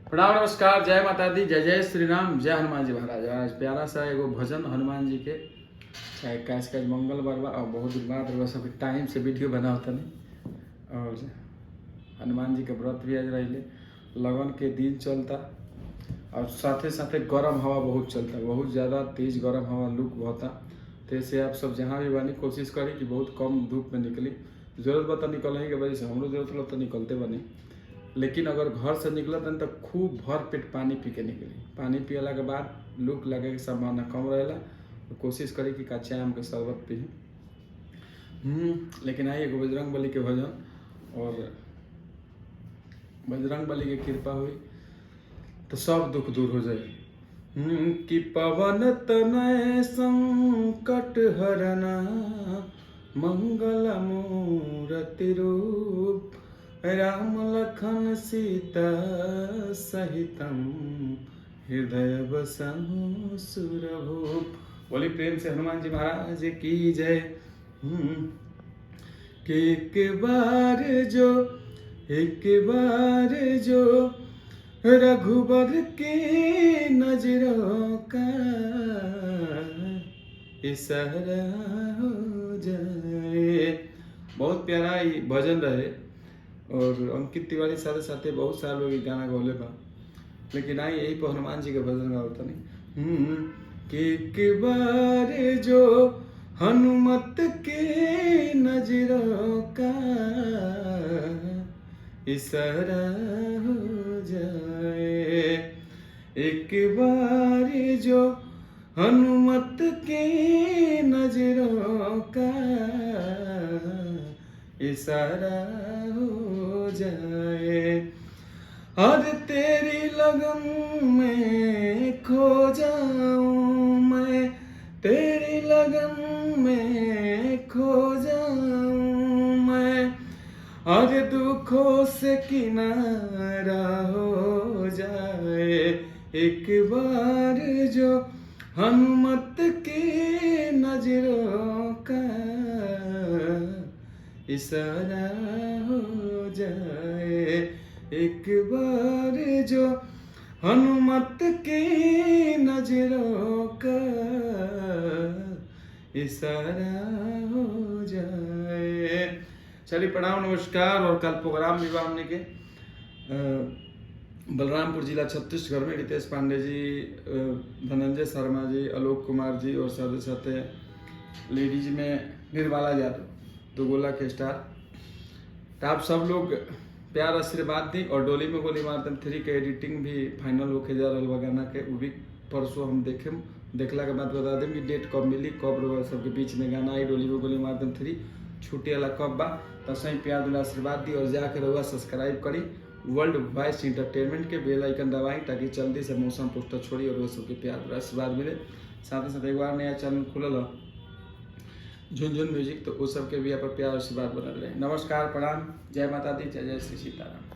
प्रणाम नमस्कार, जय माता दी, जय जय श्री राम, जय हनुमान जी महाराज। आज प्यारा सा एगो भजन हनुमान जी के चाहे कैस कैस मंगलवार बा और बहुत दिन बाद रउआ सब टाइम से वीडियो बनाओ तनी। और हनुमान जी के व्रत भी आज रहिले, लगन के दिन चलता और साथे साथे गरम हवा बहुत चलता, बहुत ज़्यादा तेज गरम हवा लुक बहता। तो ऐसे आप सब जहाँ भी बानी कोशिश करी कि बहुत कम धूप में निकली। जरूरत बता निकलने के वजह से हमरो जरूरत होला तो निकलते बनी, लेकिन अगर घर से निकलत तो खूब भर पेट पानी पी के निकली। पानी पियला के बाद लूक लगे के संभावना कम रहेला, तो कोशिश करी कि कच्चा आम के शरबत पी। लेकिन आई एगो बजरंग बली के भजन, और बजरंग बली के कृपा हुई तो सब दुख दूर हो जाए। कि पवन तनय संकट हरना, मंगल मूर्ति रूप, राम लखन सीता सहितम, हृदय बसहु सुरभूप। बोली प्रेम से हनुमान जी महाराज की जय। कि एक बार जो रघुबर के नजरों का इशारा हो जाए। बहुत प्यारा ये भजन रहे, और अंकित तिवारी साथे साथे बहुत सारे लोग गाना गौले बा, लेकिन आई यही पर हनुमान जी के भजन गावता नहीं। कि एक बार जो हनुमत के नजरों का इशारा हो जाए, एक बार जो हनुमत के नजरों का इशारा हो जाए, और तेरी लगन में खो जाऊं मैं, तेरी लगन में खो जाऊं मैं, और दुखों से किनारा हो जाए, एक बार जो हनुमत के नजरों का इशारा हो जाए, एक बार जो हनुमत के नजरों का इशारा हो जाए। चलिए प्रणाम नमस्कार। और कल प्रोग्राम भी बा हमने के बलरामपुर जिला छत्तीसगढ़ में रितेश पांडे जी, धनंजय शर्मा जी, आलोक कुमार जी, और साथ साथ लेडीज में निर्मला यादव, दो गोला के स्टार। तो आप सब लोग प्यार आशीर्वाद दी। और डोली में गोली मारतम 3 के एडिटिंग भी फाइनल होके जा रहा बा गाना के, वो भी परसों हम देखला के बाद बता दें कि डेट कब मिली, कब रहा सबके बीच में गाना आई डोली में गोली मारतम 3 छूटे वाला कब बा। तो सही प्यार दुला आशीर्वाद दी, और जाकर रहुआ सब्सक्राइब करी वर्ल्ड वॉइस एंटरटेनमेंट के, बेल आइकन दबाई ताकि जल्दी से मौसम पोस्टर छोड़ी और वो सबके प्यार दुला आशीर्वाद मिले। साथ ही साथ एक बार नया चैनल खुलल झुनझुन म्यूजिक, तो उस सबके भी यहाँ पर प्यार आशीर्वाद बनल रहे। नमस्कार, प्रणाम, जय माता दी, जय जय श्री सीताराम।